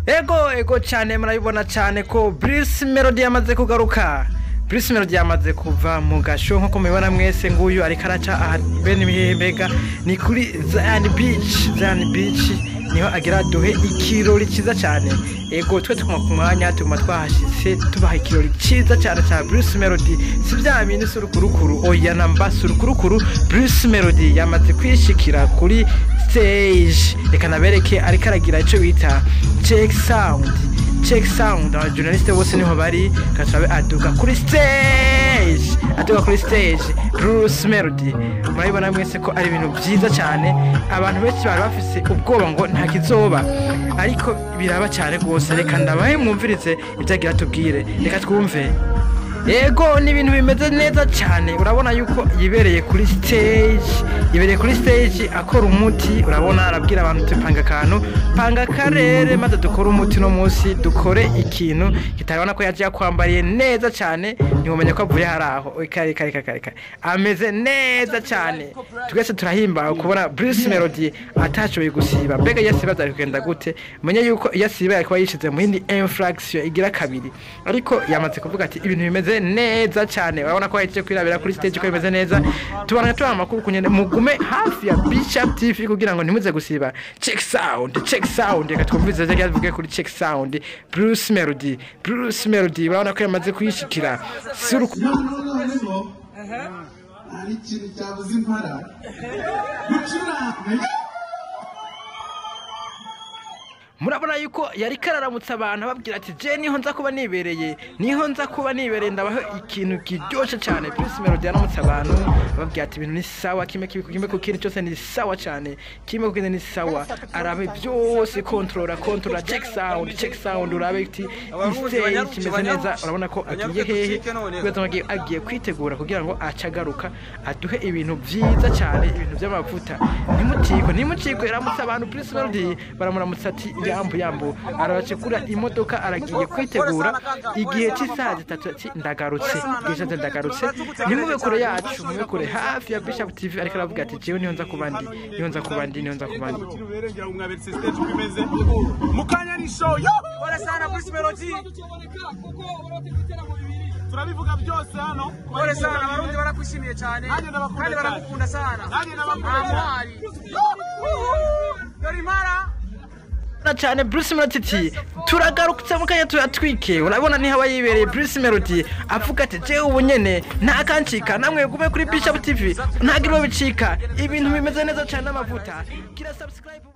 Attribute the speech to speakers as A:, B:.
A: ego cyane murabibona cyane ko Bruce Melody yamaze kugaruka. Bruce Melody yamaze kuva mu gasho nko mubibona mwese nguyu ariko araca bene imihembega ni kuri Zion Beach niho agira duhe ikirori cyiza cyane. Ego twe tukuma ku mwanya tuguma twahashitse tubaha ikirori cyiza cyane cya Bruce Melody. Si bya bintu surukurukuru oya namba surukurukuru. Bruce Melody yamaze kwishikira kuri stage, reka nabereke ariko aragira ico bita check sound. Journaliste bose niho bari kacabe aduga kuri stage. Bruce Melody murabibona mwese ko ari ibintu byiza cyane. Abantu benshi bari bafise ubwoba ngo nta kizoba, ariko biraba cyane rwose. Reka ndabahe mwumvirize ibyagira tubwire, reka twumve. Ego ni ibintu bimeze neza cyane. Urabona yuko yibereye kuri stage akora umuti. Urabona arabwira abantu tupanga akantu panga karere maze dukora umuti no munsi dukore ikintu kitabona ko yaje yakwambariye neza cyane. Ntimumenye ko avuye haraho kare ameze neza cyane. Twese turahimba kubona Bruce Melody atashoboye gusiba. Mbega yasiba ari kugenda gute? Menye yuko yasiba yakwa yishize mu hindi infraction igira kabiri, ariko yamaze kuvuga ati ibintu bimeze neza cyane. Urabona ko yaje kwirabira kuri stage ko bimeze neza. Tubana amakuru kunyene mugume hafi ya Bishop TV kugira ngo ntimuze gusiba. Check sound reka twumvize zege yavuge kuri check sound. Bruce Melody urabona ko yamaze kwishikira
B: ari ikintu cyabuze impara
A: murabona yuko yari kararamutsa abantu babwira ati je niho nza kuba nibereye ndabaho ikintu kiryoshe cyane. Bruce Melody yaramutsa abantu babwira ati ibintu ni sawa, kime ku kintu cyose ni sawa cyane, kime ku kintu ni sawa, arabe byose controller check sound. Urabe iti istage kimeze neza. Urabona ko agiye hehe kweza agiye kwitegura kugira ngo acagaruka aduhe ibintu byiza cyane, ibintu by'amavuta. Nimuciko yaramutsa abantu. Bruce Melody baramuramutsa ati yambu arabacekura imodoka aragiye kwitegura igihe cy'isaha 3 ati ndagarutse. Nimube kure yacu, mube kure hafi ya Bishop TV ariko aravuga ati jewe niho nza kubandi.
B: Mukanya ni show yo bora sana Bruce Melody turabivuga byose hano bora sana abarundi barakwishimiye cyane kandi barakukunda sana amwari Dorimara
A: cyane. Bruce Melody turagarukitse mu kanya turatwike. Urabona ni haba yibereye Bruce Melody avuga ati je ubu nyene nta kancika namwe gume kuri Bishop TV ntagirwa bicika. Ibintu bimeze neza cyane n'amavuta. Kira subscribe.